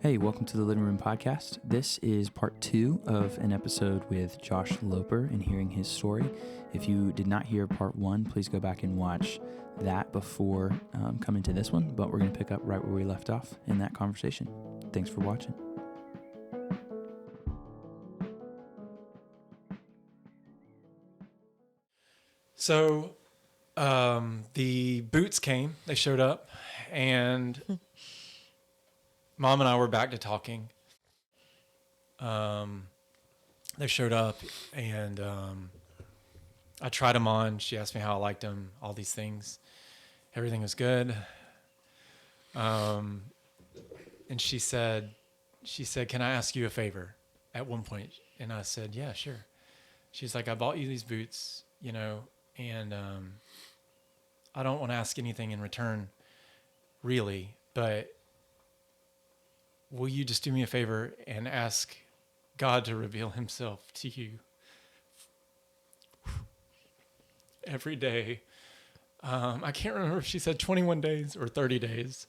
Hey, welcome to the Living Room Podcast. This is part 2 of an episode with Josh Loper and hearing his story. If you did not hear part 1, please go back and watch that before coming to this one. But we're going to pick up right where we left off in that conversation. Thanks for watching. So the boots came, they showed up, and Mom and I were back to talking. They showed up, and I tried them on. She asked me how I liked them, all these things. Everything was good. And she said, "Can I ask you a favor?" At one point, and I said, "Yeah, sure." She's like, "I bought you these boots, and I don't want to ask anything in return, really, but will you just do me a favor and ask God to reveal himself to you every day?" I can't remember if she said 21 days or 30 days.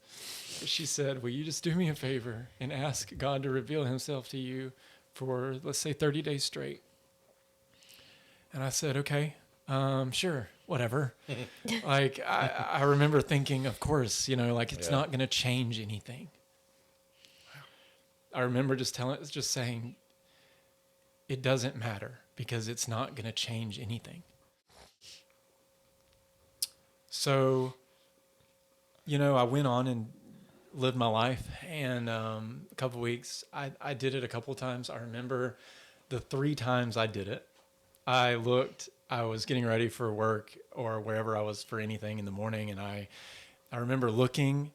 But she said, "Will you just do me a favor and ask God to reveal himself to you for, let's say, 30 days straight?" And I said, "Okay, sure, whatever." Like, I remember thinking, of course, it's not going to change anything. I remember just saying, it doesn't matter because it's not going to change anything. So, I went on and lived my life, and a couple of weeks, I did it a couple of times. I remember the 3 times I did it. I was getting ready for work or wherever I was for anything in the morning, and I remember looking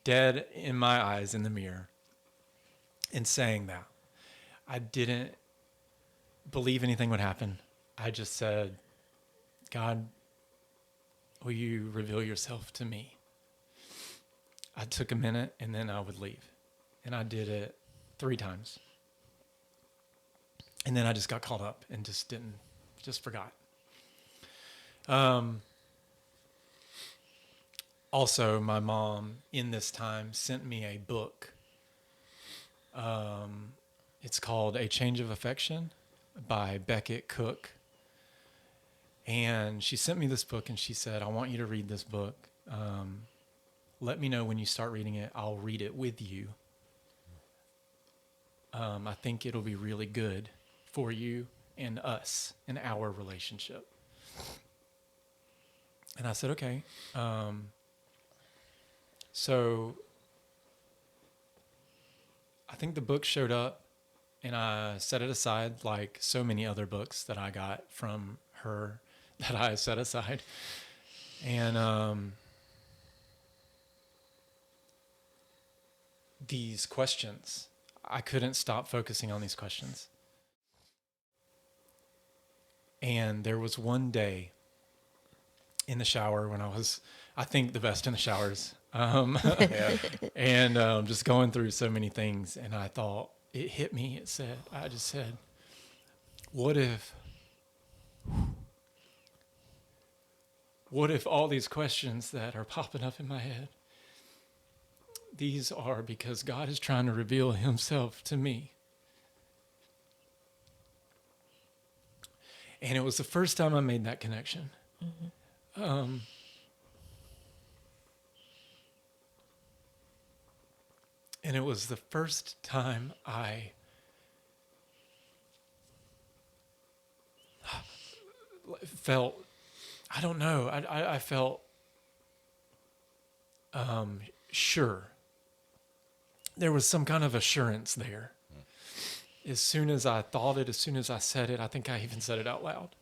dead in my eyes in the mirror and saying that. I didn't believe anything would happen. I just said, "God, will you reveal yourself to me?" I took a minute and then I would leave. And I did it 3 times. And then I just got caught up and just forgot. Also, my mom in this time sent me a book. It's called A Change of Affection by Beckett Cook. And she sent me this book and she said, "I want you to read this book. Let me know when you start reading it. I'll read it with you. I think it'll be really good for you and us and our relationship." And I said, "Okay." So I think the book showed up and I set it aside like so many other books that I got from her that I set aside. And these questions, I couldn't stop focusing on these questions. And there was one day in the shower when I think the best in the showers, and just going through so many things. And I thought, it hit me. I just said, what if all these questions that are popping up in my head, these are because God is trying to reveal himself to me? And it was the first time I made that connection. Mm-hmm. And it was the first time I felt, I don't know, I felt sure. There was some kind of assurance there. As soon as I thought it, as soon as I said it, I think I even said it out loud.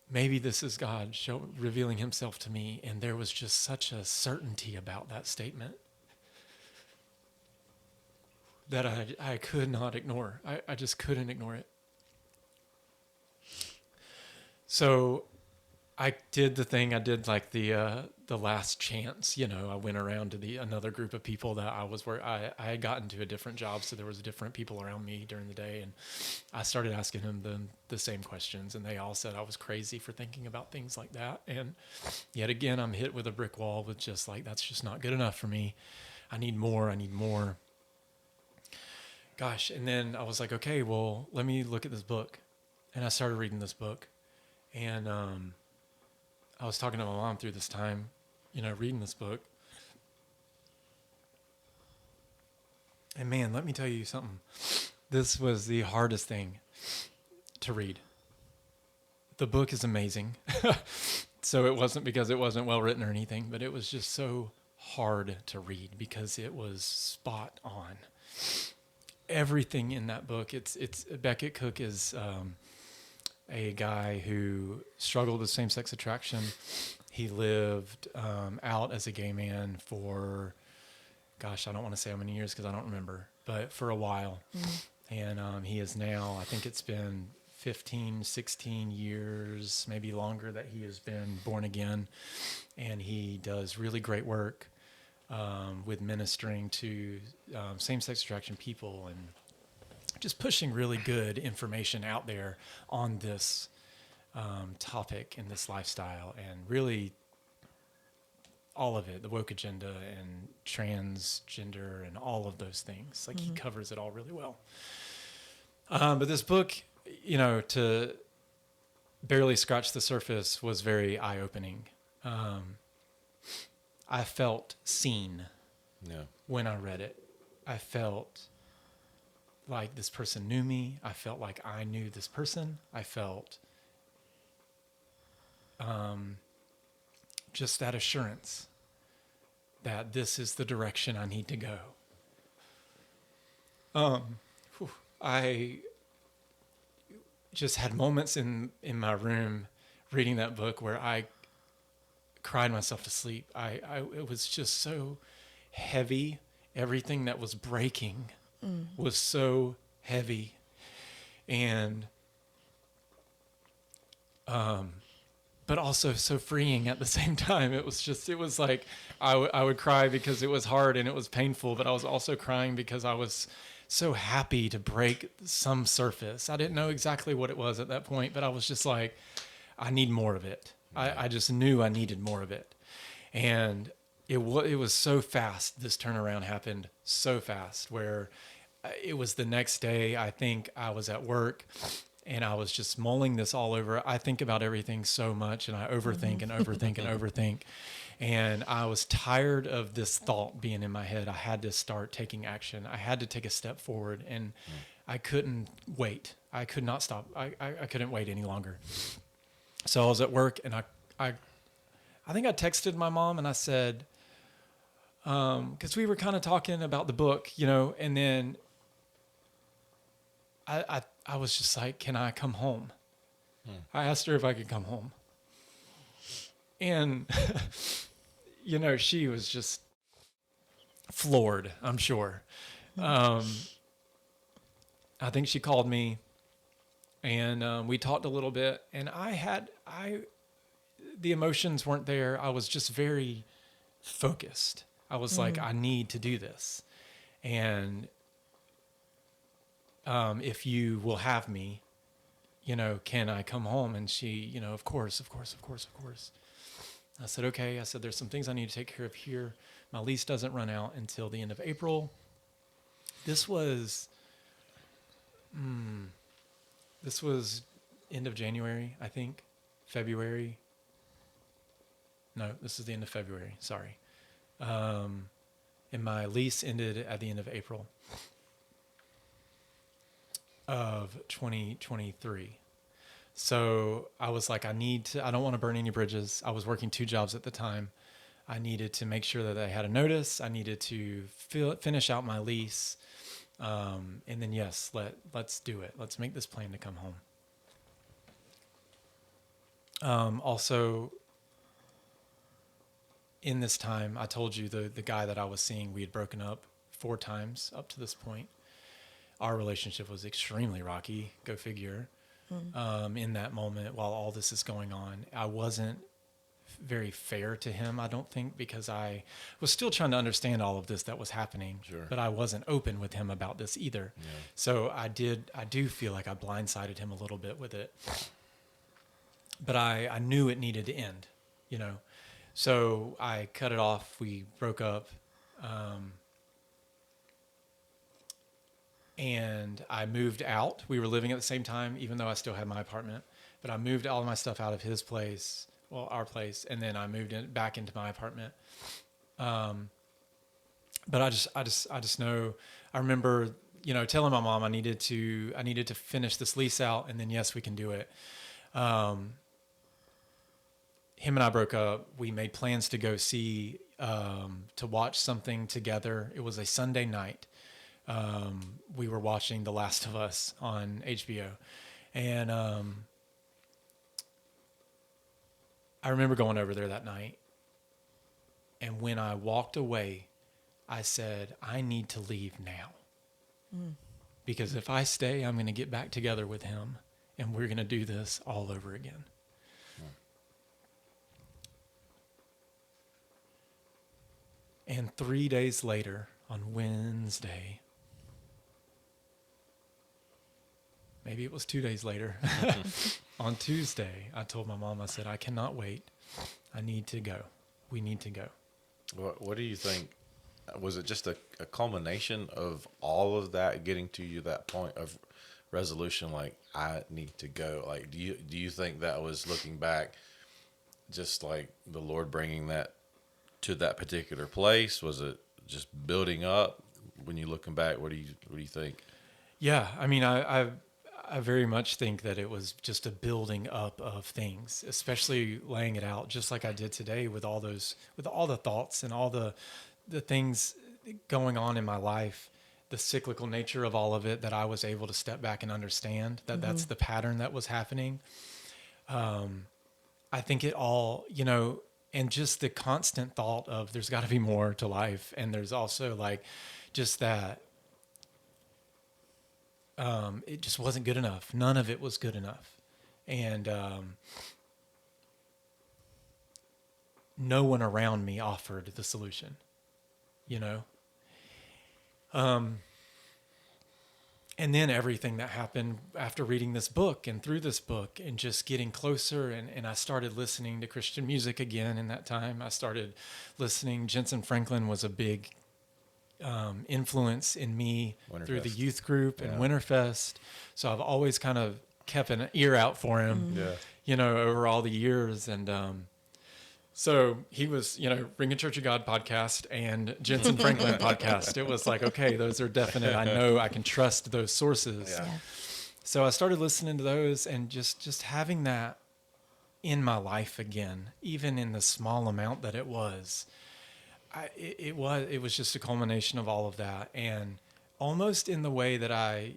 Maybe this is God revealing himself to me. And there was just such a certainty about that statement that I could not ignore. I just couldn't ignore it. So I did the thing. I did like the last chance. I went around to another group of people that I had gotten to a different job, so there was different people around me during the day, and I started asking them the same questions, and they all said I was crazy for thinking about things like that. And yet again, I'm hit with a brick wall with just like, that's just not good enough for me. I need more. gosh. And then I was like, okay, well, let me look at this book. And I started reading this book. And I was talking to my mom through this time, reading this book. And man, let me tell you something. This was the hardest thing to read. The book is amazing. So it wasn't because it wasn't well written or anything, but it was just so hard to read because it was spot on. Everything in that book, it's Beckett Cook is a guy who struggled with same-sex attraction. He lived out as a gay man for, gosh, I don't want to say how many years because I don't remember, but for a while. And he is now, I think it's been 15, 16 years, maybe longer that he has been born again. And he does really great work with ministering to same-sex attraction people and just pushing really good information out there on this topic and this lifestyle, and really all of it, the woke agenda and transgender and all of those things. Like he covers it all really well. But this book, to barely scratch the surface was very eye-opening. I felt seen when I read it. I felt like this person knew me. I felt like I knew this person. I felt just that assurance that this is the direction I need to go. I just had moments in my room reading that book where I cried myself to sleep. It was just so heavy. Everything that was breaking was so heavy. And but also so freeing at the same time. It was like I would cry because it was hard and it was painful, but I was also crying because I was so happy to break some surface. I didn't know exactly what it was at that point, but I was just like, I need more of it. I just knew I needed more of it. And it was so fast. This turnaround happened so fast where it was the next day. I think I was at work and I was just mulling this all over. I think about everything so much and I overthink and overthink and overthink. And I was tired of this thought being in my head. I had to start taking action. I had to take a step forward, and I couldn't wait. I could not stop. I couldn't wait any longer. So I was at work, and I think I texted my mom, and I said, because we were kind of talking about the book, and then I was just like, can I come home? I asked her if I could come home. And, she was just floored, I'm sure. I think she called me and we talked a little bit, and the emotions weren't there. I was just very focused. I was like, I need to do this. And if you will have me, can I come home? And she, of course. I said, okay. I said, there's some things I need to take care of here. My lease doesn't run out until the end of April. This was end of January, I think. February. No, this is the end of February. Sorry. And my lease ended at the end of April of 2023. So I was like, I don't want to burn any bridges. I was working 2 jobs at the time. I needed to make sure that I had a notice. I needed to finish out my lease. And then yes, let's do it. Let's make this plan to come home. Also in this time, I told you the guy that I was seeing, we had broken up 4 times up to this point. Our relationship was extremely rocky, go figure. In that moment, while all this is going on, I wasn't very fair to him, I don't think, because I was still trying to understand all of this that was happening, but I wasn't open with him about this either. Yeah. So I do feel like I blindsided him a little bit with it, but I knew it needed to end, so I cut it off. We broke up. and I moved out. We were living at the same time, even though I still had my apartment. But I moved all of my stuff out of his place, well, our place, and then I moved back into my apartment. But I just know. I remember, telling my mom I needed to finish this lease out, and then yes, we can do it. Him and I broke up. We made plans to go see, to watch something together. It was a Sunday night. We were watching The Last of Us on HBO, and I remember going over there that night. And when I walked away, I said, I need to leave now. Because if I stay, I'm going to get back together with him, and we're going to do this all over again. And 3 days later, on Wednesday, maybe it was 2 days later, on Tuesday, I told my mom, I said, I cannot wait. I need to go. We need to go. What do you think? Was it just a culmination of all of that getting to you that point of resolution? Like, I need to go. Like, do you think that was, looking back, just like the Lord bringing that to that particular place? Was it just building up? When you're looking back, what do you think? Yeah, I mean, I very much think that it was just a building up of things, especially laying it out, just like I did today with all the thoughts and all the things going on in my life, the cyclical nature of all of it, that I was able to step back and understand that that's the pattern that was happening. I think it all, and just the constant thought of there's got to be more to life. And there's also like just that, it just wasn't good enough. None of it was good enough. And no one around me offered the solution, and then everything that happened after reading this book and through this book and just getting closer. And I started listening to Christian music again in that time. I started listening. Jensen Franklin was a big influence in me through the youth group and Winterfest. So I've always kind of kept an ear out for him, over all the years. And so he was, Ring of Church of God podcast and Jensen Franklin podcast. It was like, okay, those are definite. I know I can trust those sources. Yeah. So I started listening to those and just having that in my life again, even in the small amount that it was. It was just a culmination of all of that, and almost in the way that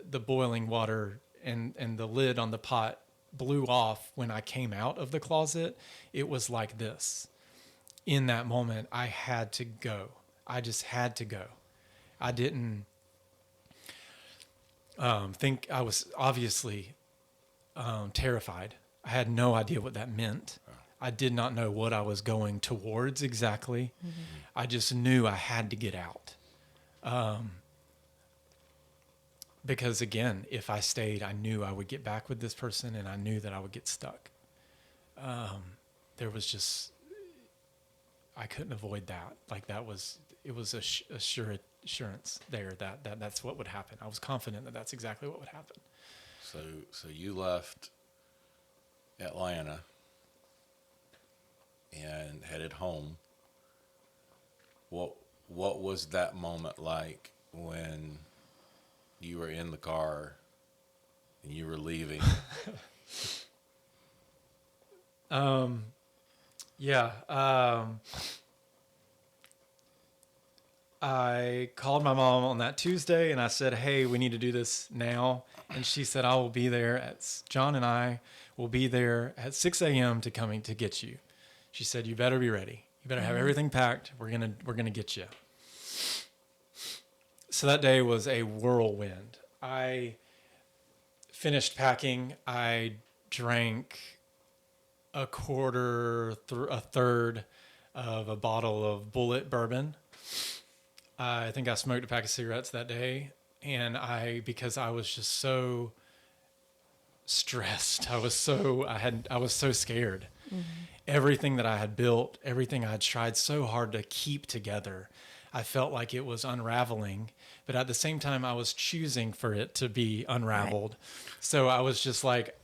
the boiling water and the lid on the pot blew off when I came out of the closet. It was like this. In that moment, I had to go. I just had to go. I didn't think. I was obviously terrified. I had no idea what that meant. I did not know what I was going towards exactly. I just knew I had to get out. Because again, if I stayed, I knew I would get back with this person, and I knew that I would get stuck. There was just, I couldn't avoid that. Like it was assurance there that that's what would happen. I was confident that that's exactly what would happen. So you left Atlanta and headed home. What was that moment like when you were in the car and you were leaving? I called my mom on that Tuesday and I said, hey, we need to do this now. And she said, I will be there John and I will be there at 6 a.m. to get you. She said, you better be ready. You better have everything packed. We're going to get you. So that day was a whirlwind. I finished packing. I drank a third of a bottle of Bullet bourbon. I think I smoked a pack of cigarettes that day. And because I was just so stressed. I was so scared. Everything that I had built, everything I had tried so hard to keep together, I felt like it was unraveling, but at the same time, I was choosing for it to be unraveled. Right. So I was just like,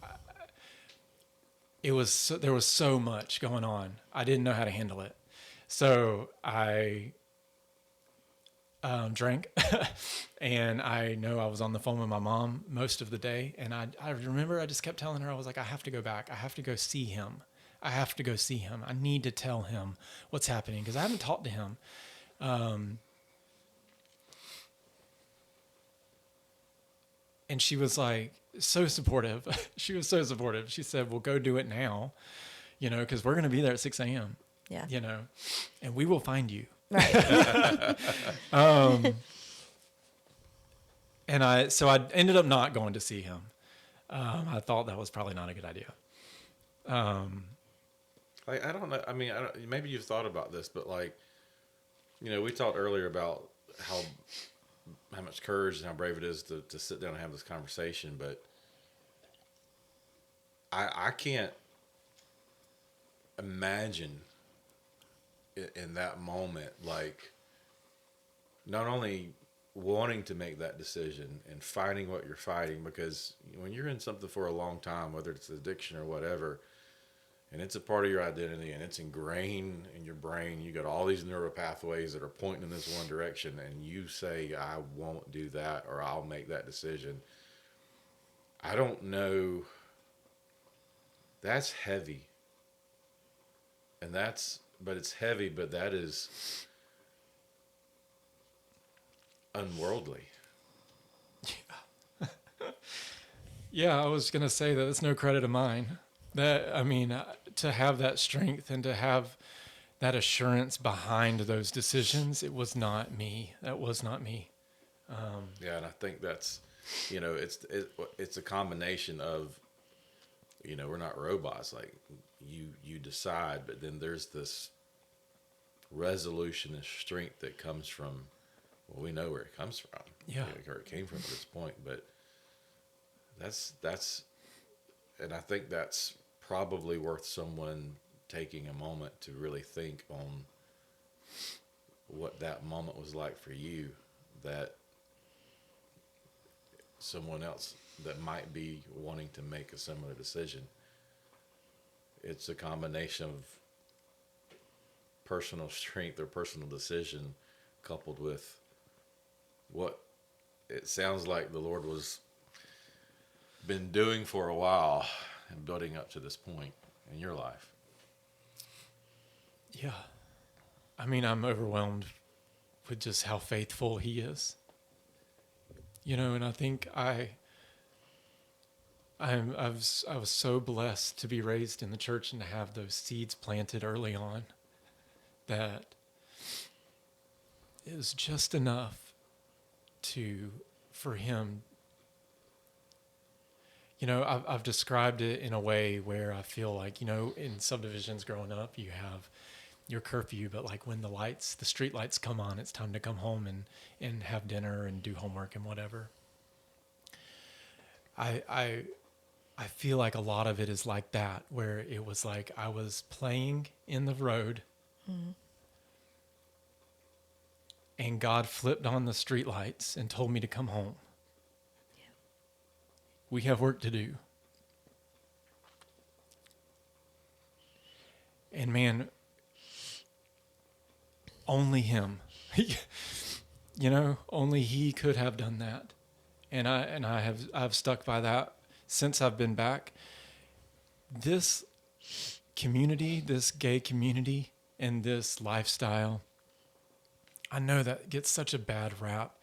there was so much going on. I didn't know how to handle it. So I drank, and I know I was on the phone with my mom most of the day. And I remember I just kept telling her, I was like, I have to go back. I have to go see him. I have to go see him. I need to tell him what's happening because I haven't talked to him. And she was like, so supportive. She was so supportive. She said, well, go do it now, because we're going to be there at 6 a.m. Yeah. And we will find you. Right. And so I ended up not going to see him. I thought that was probably not a good idea. I don't know. I mean, maybe you've thought about this, but we talked earlier about how much courage and how brave it is to sit down and have this conversation. But I can't imagine in that moment, not only wanting to make that decision and fighting what you're fighting, because when you're in something for a long time, whether it's addiction or whatever, and it's a part of your identity and it's ingrained in your brain, you got all these neural pathways that are pointing in this one direction, and you say, I won't do that, or I'll make that decision. I don't know. That's heavy. But it's heavy, but that is unworldly. Yeah, I was going to say that it's no credit of mine. To have that strength and to have that assurance behind those decisions, it was not me. That was not me. Yeah, and I think that's, it's a combination of, we're not robots. Like you decide, but then there's this resolution and strength that comes from, well, we know where it comes from. Yeah. Where it came from at this point, but that's, and I think that's probably worth someone taking a moment to really think on what that moment was like for you, that someone else that might be wanting to make a similar decision. It's a combination of personal strength or personal decision coupled with what it sounds like the Lord was been doing for a while and building up to this point in your life. Yeah. I mean, I'm overwhelmed with just how faithful he is. And I think I was so blessed to be raised in the church and to have those seeds planted early on that it was just enough for him. I've described it in a way where I feel like, in subdivisions growing up, you have your curfew, but when the street lights come on, it's time to come home and have dinner and do homework and whatever. I feel like a lot of it is like that, where it was like I was playing in the road, and God flipped on the street lights and told me to come home. Yeah. We have work to do. And man, only him, only he could have done that. And I've stuck by that since I've been back. This community, this gay community, and this lifestyle, I know that gets such a bad rap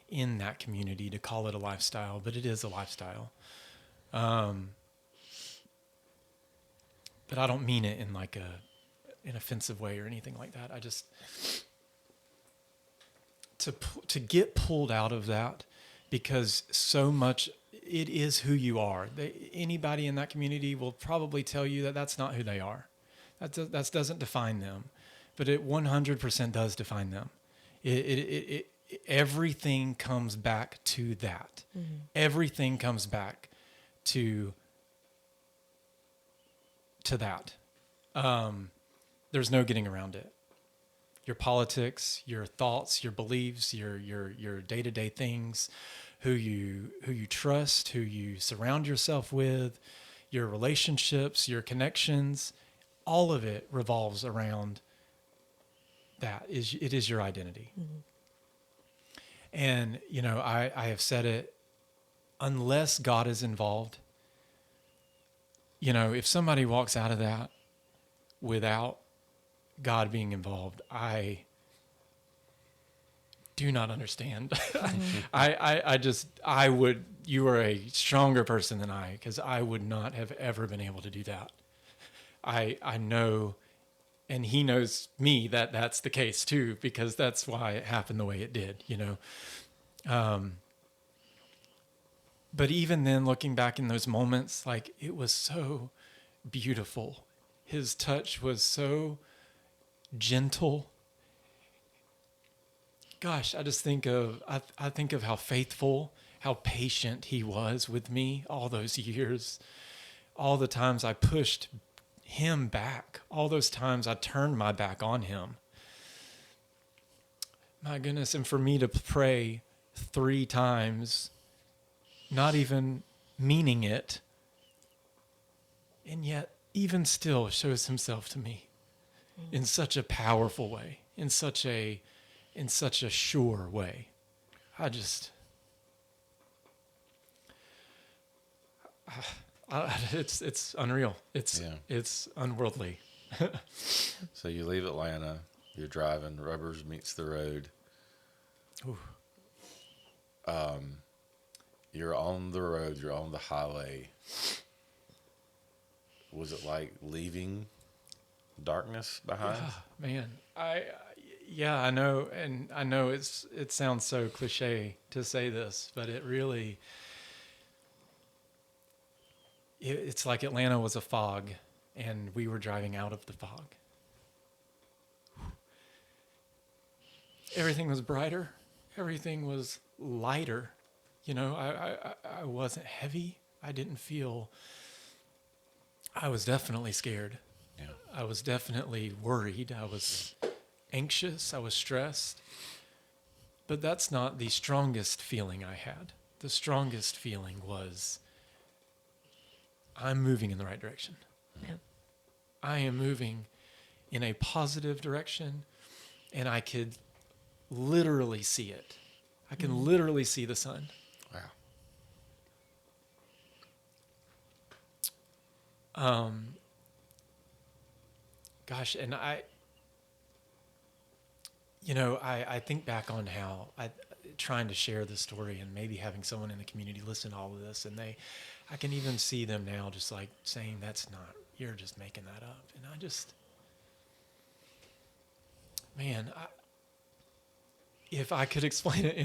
in that community to call it a lifestyle, but it is a lifestyle. But I don't mean it in an offensive way or anything like that. I just, to get pulled out of that, because so much, it is who you are. Anybody in that community will probably tell you that that's not who they are. That doesn't define them, but it 100% does define them. Everything comes back to that. Mm-hmm. Everything comes back to that. There's no getting around it. your politics, your thoughts, your beliefs, your day-to-day things, who you trust, who you surround yourself with, your relationships, your connections, all of it revolves around that. It is your identity. Mm-hmm. And, you know, I have said it, unless God is involved, you know, if somebody walks out of that without God being involved, I do not understand. Mm-hmm. You are a stronger person than I, because I would not have ever been able to do that. I know, and he knows me, that that's the case too, because that's why it happened the way it did, you know. But even then, looking back in those moments, like, it was so beautiful. His touch was so gentle. Gosh, I just think of, I think of how faithful, how patient he was with me all those years, all the times I pushed him back, all those times I turned my back on him. My goodness, and for me to pray 3 times, not even meaning it, and yet even still shows himself to me in such a powerful way, in such a sure way. It's unreal. It's unworldly. So you leave Atlanta, you're driving, rubbers meets the road. Ooh. You're on the road, you're on the highway. Was it like leaving darkness behind? Man, I know, and I know it sounds so cliche to say this, but it really, it's like Atlanta was a fog, and we were driving out of the fog. Everything was brighter, everything was lighter. You know, I wasn't heavy. I didn't feel. I was definitely scared. Yeah. I was definitely worried. I was anxious. I was stressed. But that's not the strongest feeling I had. The strongest feeling was, I'm moving in the right direction. Yeah. I am moving in a positive direction, and I could literally see it. I can literally see the sun. Wow. Gosh, and I think back on how trying to share this story and maybe having someone in the community listen to all of this, and I can even see them now just like saying, that's not, you're just making that up. And I just, man, if I could explain it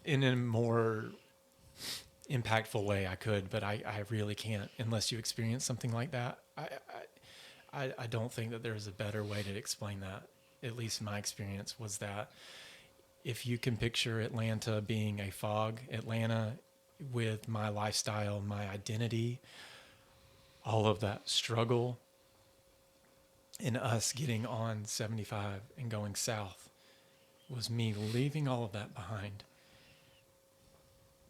in a more impactful way, I could, but I really can't unless you experience something like that. I don't think that there's a better way to explain that. At least my experience was that if you can picture Atlanta being a fog, Atlanta with my lifestyle, my identity, all of that struggle, and us getting on 75 and going south, was me leaving all of that behind.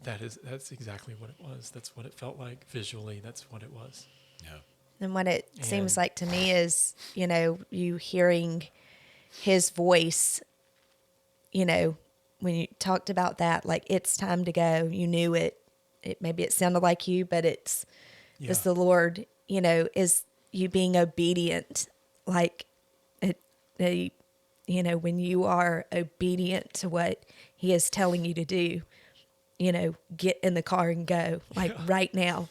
That's exactly what it was. That's what it felt like visually. That's what it was. Yeah. And what it seems like to me is, you know, you hearing his voice, you know, when you talked about that, like, it's time to go, you knew it maybe it sounded like you, but it's the Lord, you know, is you being obedient. Like, you know, when you are obedient to what he is telling you to do, you know, get in the car and go, like, right now.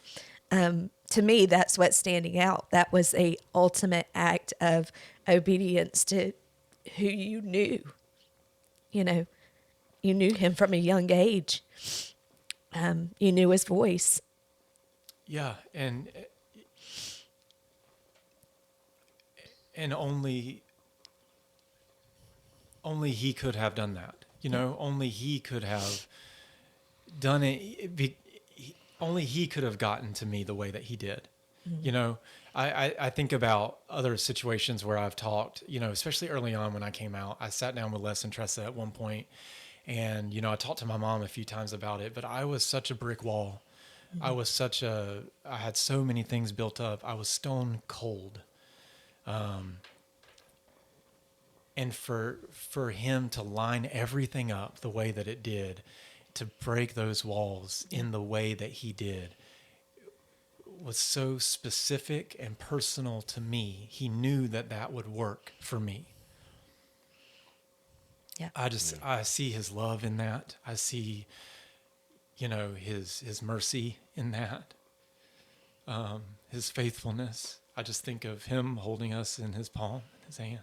To me, that's what's standing out. That was a ultimate act of obedience to who you knew. You know, you knew him from a young age. You knew his voice. Yeah, and only he could have done that. You know, only he could have done it. Only he could have gotten to me the way that he did. You know, I think about other situations where I've talked, you know, especially early on when I came out. I sat down with Les and Tressa at one point, and, you know, I talked to my mom a few times about it, but I was such a brick wall. I had so many things built up. I was stone cold. And for him to line everything up the way that it did, to break those walls in the way that he did, was so specific and personal to me. He knew that that would work for me. Yeah. I see his love in that. I see, you know, his mercy in that. His faithfulness. I just think of him holding us in his palm, in his hand.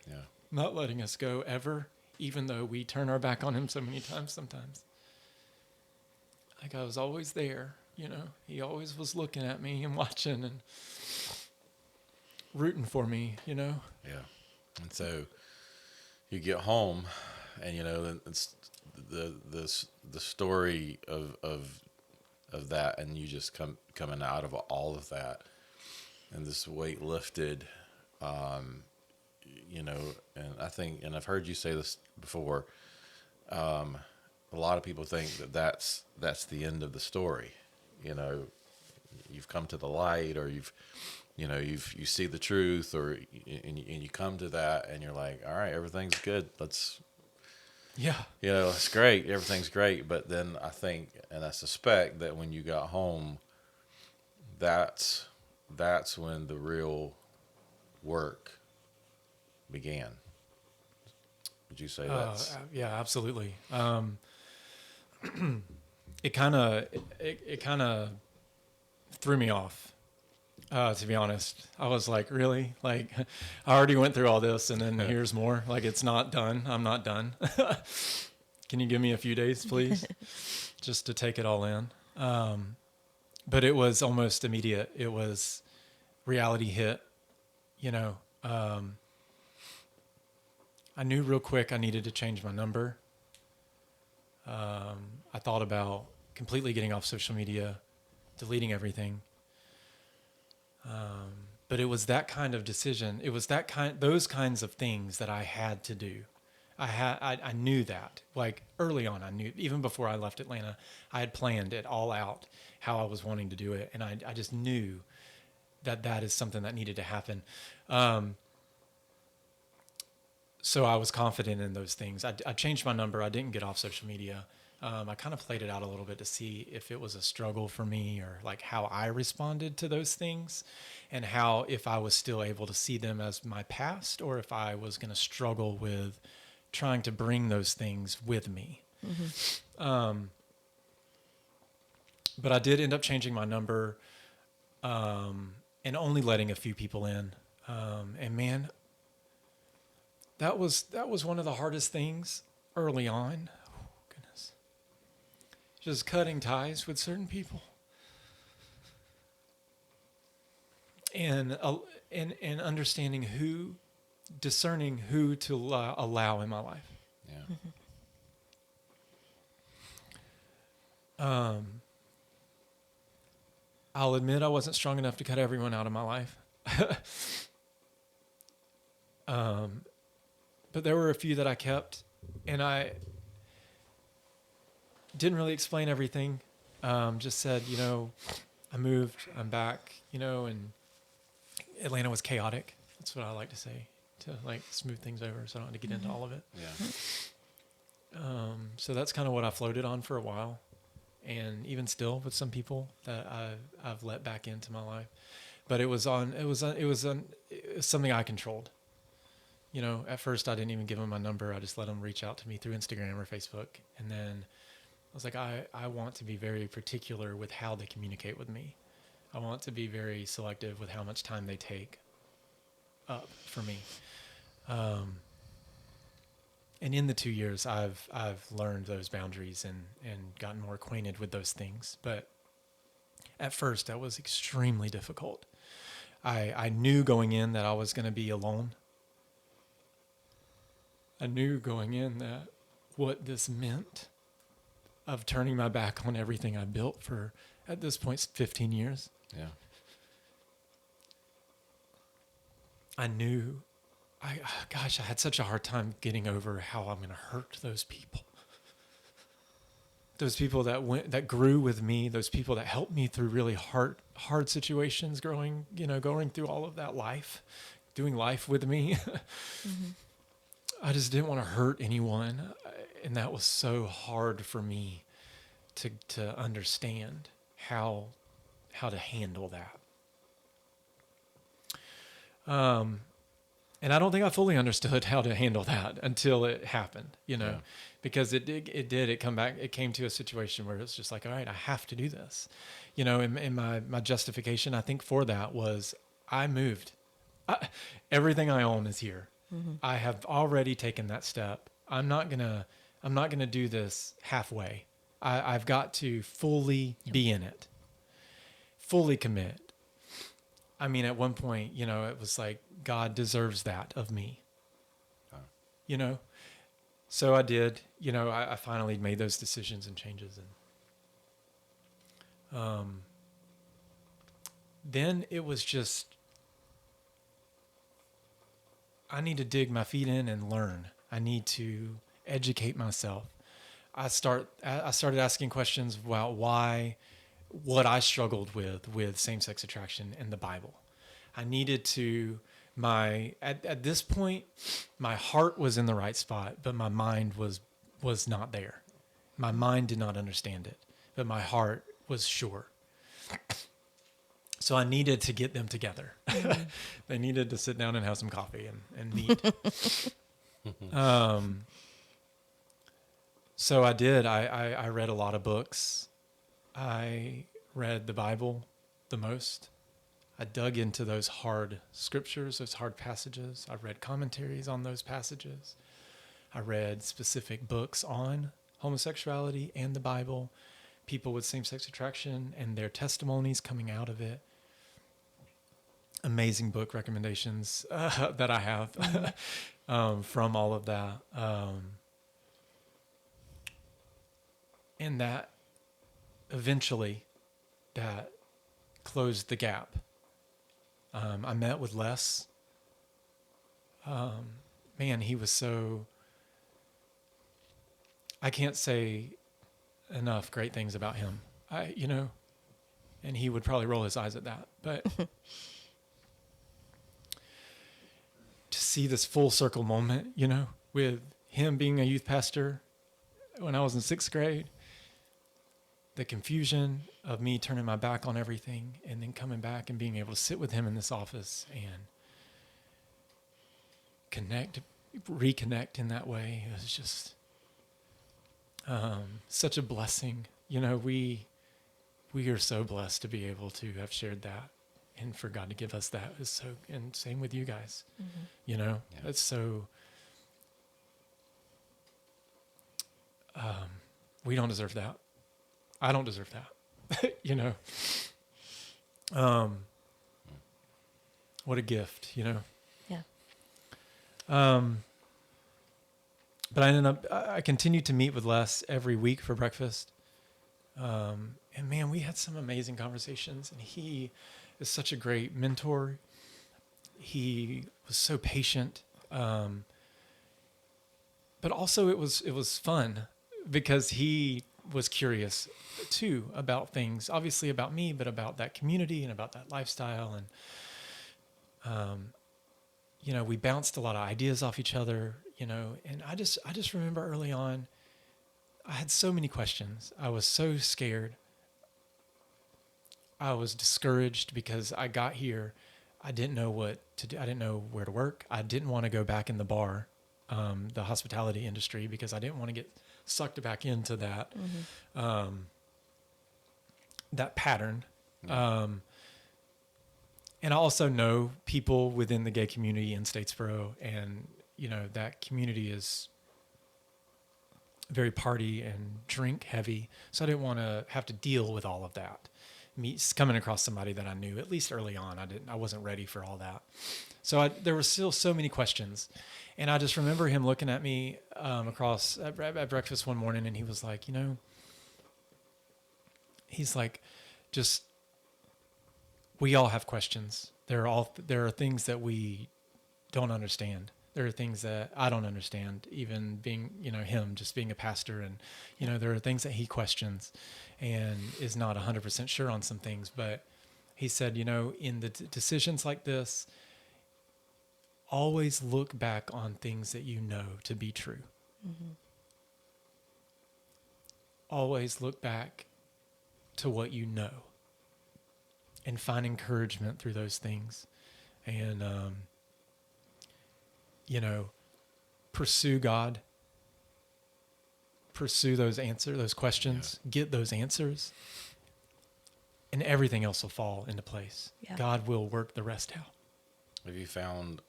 Yeah. Not letting us go ever, even though we turn our back on him so many times sometimes. Like, I was always there, you know. He always was looking at me and watching and rooting for me, you know. Yeah. And so you get home, and, you know, it's the story of that, and you just coming out of all of that, and this weight lifted, you know. And I think, and I've heard you say this before, a lot of people think that's the end of the story. You know, you've come to the light, or you see the truth, or and you come to that, and you're like, all right, everything's good. Yeah. You know, it's great. Everything's great. But then I think, and I suspect that when you got home, that's when the real work began. Would you say that's? Yeah, absolutely. It kind of threw me off. To be honest, I was like, really? Like, I already went through all this, and then here's more. Like, it's not done. I'm not done. Can you give me a few days, please, just to take it all in? But it was almost immediate. It was reality hit. You know, I knew real quick I needed to change my number. I thought about completely getting off social media, deleting everything. But it was that kind of decision. It was those kinds of things that I had to do. I knew that, like, early on. I knew, even before I left Atlanta, I had planned it all out, how I was wanting to do it. And I just knew that is something that needed to happen. So I was confident in those things. I changed my number. I didn't get off social media. I kind of played it out a little bit to see if it was a struggle for me, or like how I responded to those things, and how, if I was still able to see them as my past, or if I was going to struggle with trying to bring those things with me. Mm-hmm. But I did end up changing my number, and only letting a few people in. And man, that was one of the hardest things early on. Oh, goodness. Just cutting ties with certain people. And understanding discerning who to allow in my life. Yeah. Mm-hmm. I'll admit I wasn't strong enough to cut everyone out of my life. But there were a few that I kept, and I didn't really explain everything. Just said, you know, I moved, I'm back, you know, and Atlanta was chaotic. That's what I like to say, to like smooth things over, so I don't have to get into all of it. Yeah. So that's kind of what I floated on for a while, and even still with some people that I've let back into my life. But it was something I controlled. You know, at first I didn't even give them my number. I just let them reach out to me through Instagram or Facebook. And then I was like, I want to be very particular with how they communicate with me. I want to be very selective with how much time they take up for me. And in the 2 years, I've learned those boundaries and gotten more acquainted with those things. But at first, that was extremely difficult. I knew going in that I was going to be alone. I knew going in that what this meant of turning my back on everything I built for, at this point, 15 years. Yeah. I knew, gosh, I had such a hard time getting over how I'm going to hurt those people. Those people that grew with me, those people that helped me through really hard situations, going through all of that life, doing life with me. Mm-hmm. I just didn't want to hurt anyone. And that was so hard for me to understand how to handle that. And I don't think I fully understood how to handle that until it happened, because it came to a situation where it's just like, all right, I have to do this, and my justification, I think, for that was I moved. Everything I own is here. Mm-hmm. I have already taken that step. I'm not gonna do this halfway. I've got to fully be in it, fully commit. I mean, at one point, it was like, God deserves that of me, So I did, I finally made those decisions and changes. And then it was just, I need to dig my feet in and learn. I need to educate myself. I started asking questions about what I struggled with same-sex attraction in the Bible. I needed to, at this point, my heart was in the right spot, but my mind was not there. My mind did not understand it, but my heart was sure. So I needed to get them together. Mm-hmm. They needed to sit down and have some coffee and meet. So I did. I read a lot of books. I read the Bible the most. I dug into those hard scriptures, those hard passages. I read commentaries on those passages. I read specific books on homosexuality and the Bible, people with same-sex attraction and their testimonies coming out of it. Amazing book recommendations that I have from all of that. And that eventually that closed the gap. I met with Les. Man, he was so, I can't say enough great things about him. And he would probably roll his eyes at that, but to see this full circle moment, with him being a youth pastor when I was in 6th grade, the confusion of me turning my back on everything and then coming back and being able to sit with him in this office and reconnect in that way. It was just such a blessing. We are so blessed to be able to have shared that, and for God to give us that is so, and same with you guys. Mm-hmm. It's so, we don't deserve that. I don't deserve that, what a gift, Yeah. But I continued to meet with Les every week for breakfast. And man, we had some amazing conversations, and he is such a great mentor. He was so patient. But also it was fun because he was curious too about things, obviously about me, but about that community and about that lifestyle. And, we bounced a lot of ideas off each other, and I just remember early on, I had so many questions. I was so scared. I was discouraged because I got here. I didn't know what to do. I didn't know where to work. I didn't want to go back in the bar, the hospitality industry, because I didn't want to get sucked back into that, that pattern. And I also know people within the gay community in Statesboro, and, that community is very party and drink heavy. So I didn't want to have to deal with all of that. Coming across somebody that I knew, at least early on, I wasn't ready for all that. So there were still so many questions. And I just remember him looking at me across at breakfast one morning, and he was like, we all have questions. There are things that we don't understand. There are things that I don't understand, even being, him just being a pastor. And, there are things that he questions and is not 100% sure on some things. But he said, in the decisions like this, always look back on things that you know to be true. Mm-hmm. Always look back to what you know and find encouragement through those things. And, pursue God, pursue those questions, get those answers, and everything else will fall into place. Yeah. God will work the rest out. Have you found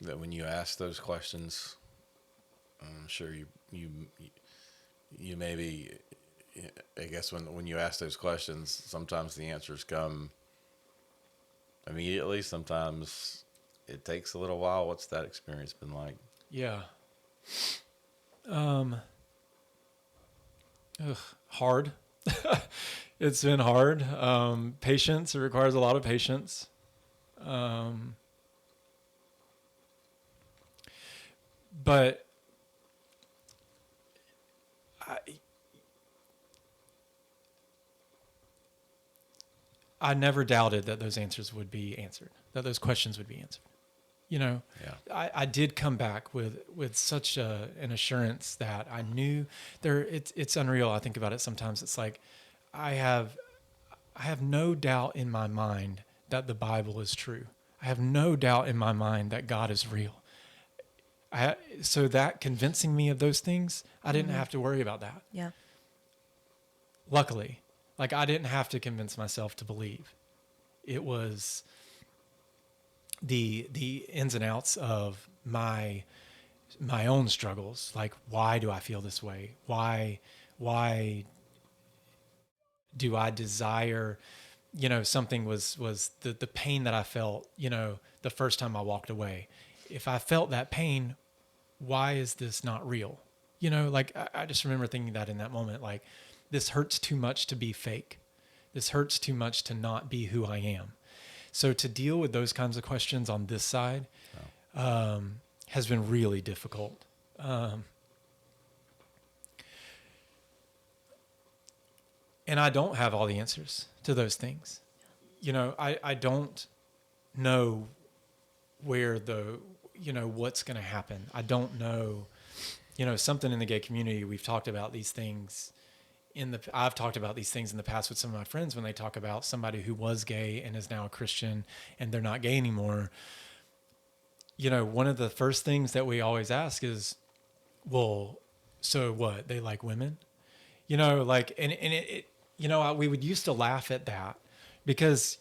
that when you ask those questions, I'm sure you maybe, I guess when you ask those questions, sometimes the answers come immediately. Sometimes it takes a little while. What's that experience been like? Yeah. Hard. It's been hard. Patience. It requires a lot of patience. But I never doubted that those answers would be answered, that those questions would be answered. Yeah. I did come back with such an assurance that I knew it's unreal. I think about it sometimes. It's like I have no doubt in my mind that the Bible is true. I have no doubt in my mind that God is real. So that convincing me of those things, I didn't have to worry about that. Yeah. Luckily, I didn't have to convince myself to believe. It was the ins and outs of my own struggles. Like, why do I feel this way? Why do I desire, something was the pain that I felt, the first time I walked away. If I felt that pain, why is this not real? I just remember thinking that in that moment, this hurts too much to be fake. This hurts too much to not be who I am. So to deal with those kinds of questions on this side has been really difficult. And I don't have all the answers to those things. I don't know where what's going to happen. I don't know, something in the gay community. We've talked about these things I've talked about these things in the past with some of my friends when they talk about somebody who was gay and is now a Christian and they're not gay anymore. One of the first things that we always ask is, well, so what? They like women? We would used to laugh at that because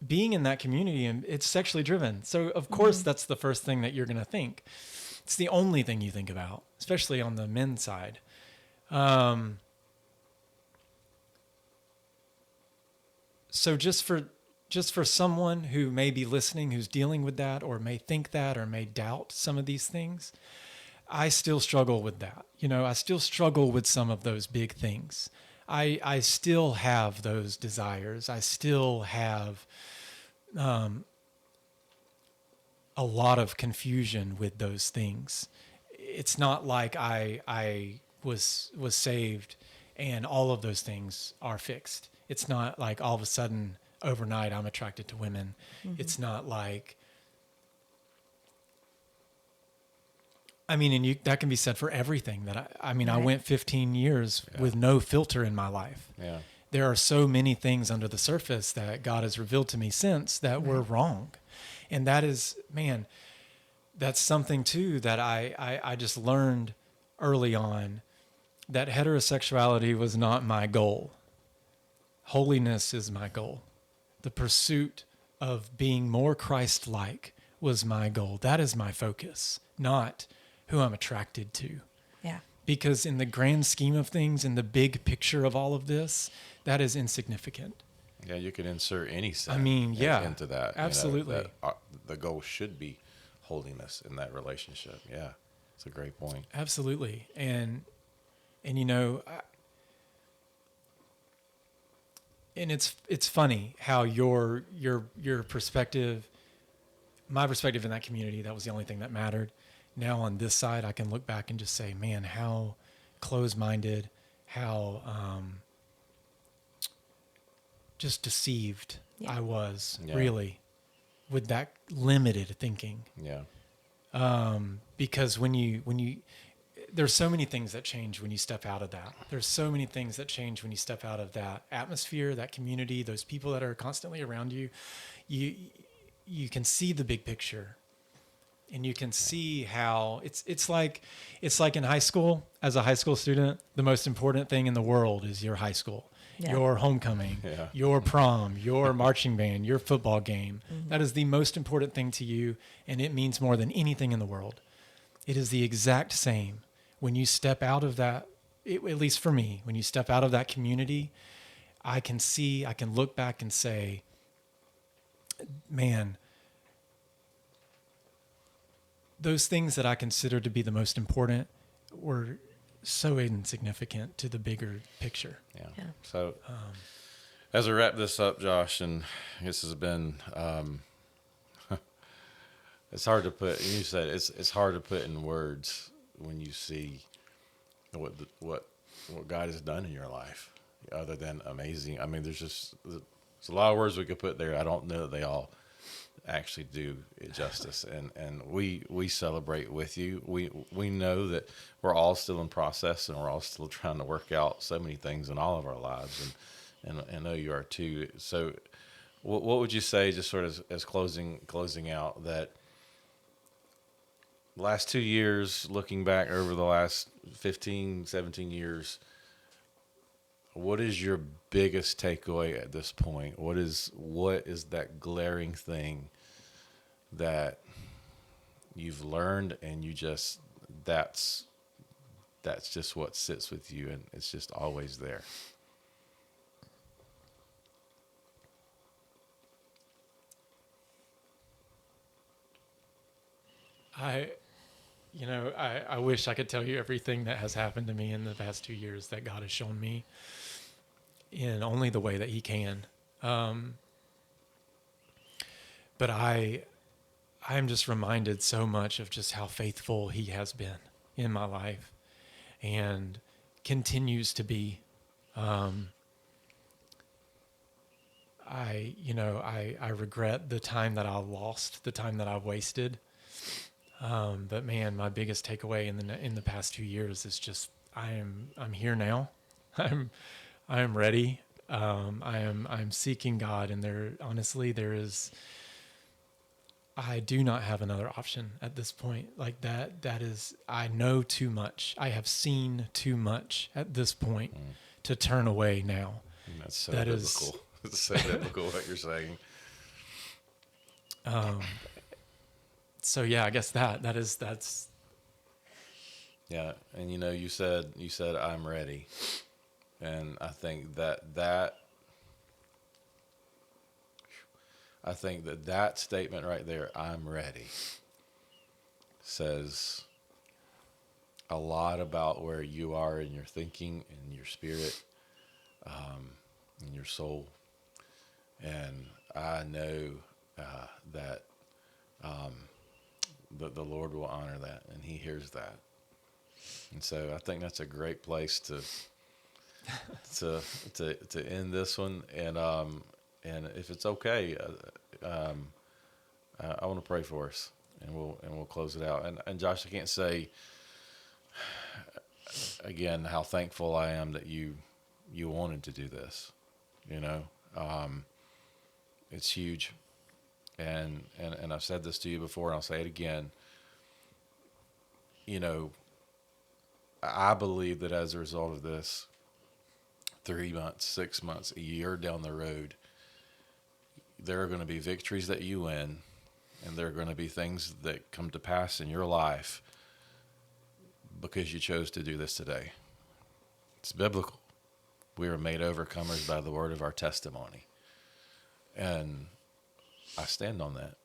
being in that community, and it's sexually driven. So of course that's the first thing that you're going to think. It's the only thing you think about, especially on the men's side. So just for someone who may be listening, who's dealing with that, or may think that, or may doubt some of these things, I still struggle with that. I still struggle with some of those big things. I still have those desires. I still have, a lot of confusion with those things. It's not like I was saved and all of those things are fixed. It's not like all of a sudden overnight I'm attracted to women. Mm-hmm. It's not like, and that can be said for everything that right. I went 15 years with no filter in my life. Yeah. There are so many things under the surface that God has revealed to me since that were wrong. And that is, that's something too that I just learned early on, that heterosexuality was not my goal. Holiness is my goal. The pursuit of being more Christ-like was my goal. That is my focus, not who I'm attracted to. Yeah. Because in the grand scheme of things, in the big picture of all of this, that is insignificant. Yeah, you can insert any sin into that. Absolutely. The goal should be holiness in that relationship. Yeah, it's a great point. Absolutely. And it's funny how your perspective my perspective in that community, that was the only thing that mattered. Now on this side, I can look back and just say, man, how closed-minded, how just deceived I was, really, with that limited thinking. Yeah. Because when you there's so many things that change when you step out of that. There's so many things that change when you step out of that atmosphere, that community, those people that are constantly around you. You can see the big picture, and you can see how it's like in high school. As a high school student, the most important thing in the world is your high school, your homecoming, your prom, your marching band, your football game. Mm-hmm. That is the most important thing to you, and it means more than anything in the world. It is the exact same when you step out of that. At least for me, when you step out of that community, I can look back and say, man, those things that I consider to be the most important were so insignificant to the bigger picture. Yeah. So as I wrap this up, Josh, and this has been, it's hard to put, you said it's hard to put in words when you see what God has done in your life, other than amazing. I mean, there's a lot of words we could put there. I don't know that they all actually do it justice. And we celebrate with you. We know that we're all still in process, and we're all still trying to work out so many things in all of our lives. And I know you are too. So what would you say, just sort of as closing out, that last 2 years, looking back over the last 15, 17 years, what is your biggest takeaway at this point? What is that glaring thing that you've learned, and you just, that's just what sits with you, and it's just always there? I wish I could tell you everything that has happened to me in the past 2 years that God has shown me in only the way that he can. But I'm just reminded so much of just how faithful he has been in my life and continues to be. I regret the time that I lost, the time that I wasted. But man, my biggest takeaway in the past 2 years is just I'm here now. I'm ready. I'm seeking God, and I do not have another option at this point. Like that is, I know too much. I have seen too much at this point to turn away now. And that's so biblical. It's so biblical what you're saying. So yeah, I guess that's. Yeah. And you said I'm ready. And I think that statement right there, I'm ready, says a lot about where you are in your thinking, in your spirit, in your soul. And I know that the Lord will honor that, and he hears that. And so I think that's a great place to end this one. And if it's okay, I want to pray for us, and we'll close it out. And Josh, I can't say again how thankful I am that you wanted to do this. It's huge, and I've said this to you before, and I'll say it again. I believe that as a result of this, 3 months, 6 months, a year down the road, there are going to be victories that you win, and there are going to be things that come to pass in your life because you chose to do this today. It's biblical. We are made overcomers by the word of our testimony. And I stand on that.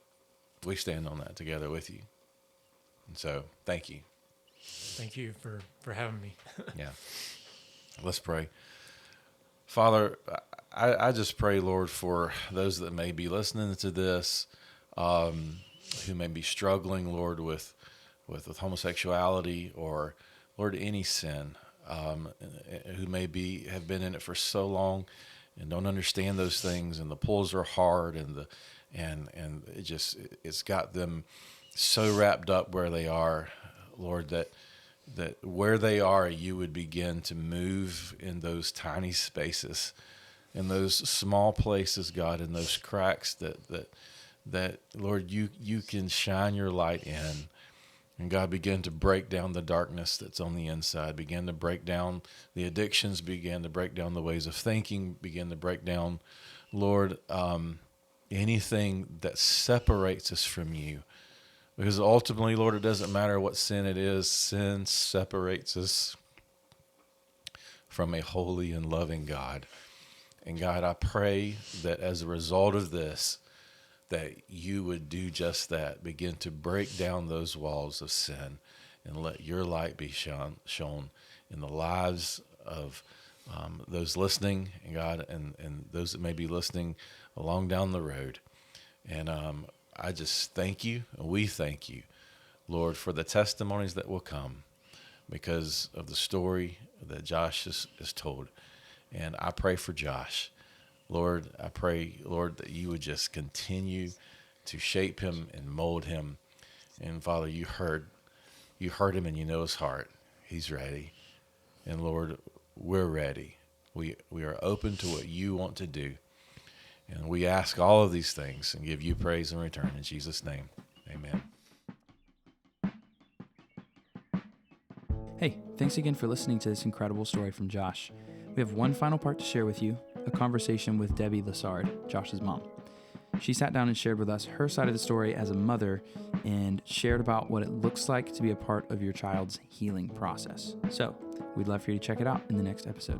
We stand on that together with you. And so, thank you. Thank you for having me. Yeah. Let's pray. Father, I just pray, Lord, for those that may be listening to this, who may be struggling, Lord, with homosexuality or, Lord, any sin, who have been in it for so long and don't understand those things, and the pulls are hard, and it's got them so wrapped up where they are, Lord, that where they are, you would begin to move in those tiny spaces, in those small places, God, in those cracks that Lord, you can shine your light in. And God, begin to break down the darkness that's on the inside, begin to break down the addictions, begin to break down the ways of thinking, begin to break down, Lord, anything that separates us from you. Because ultimately, Lord, it doesn't matter what sin it is. Sin separates us from a holy and loving God. And God, I pray that as a result of this, that you would do just that. Begin to break down those walls of sin and let your light be shown in the lives of those listening, and God, and those that may be listening along down the road. And I just thank you, and we thank you, Lord, for the testimonies that will come because of the story that Josh has told. And I pray for Josh. Lord, I pray, Lord, that you would just continue to shape him and mold him. And Father, you heard him, and you know his heart. He's ready. And Lord, we're ready. We are open to what you want to do. And we ask all of these things and give you praise in return. In Jesus' name, amen. Hey, thanks again for listening to this incredible story from Josh. We have one final part to share with you, a conversation with Debbie Lassard, Josh's mom. She sat down and shared with us her side of the story as a mother and shared about what it looks like to be a part of your child's healing process. So we'd love for you to check it out in the next episode.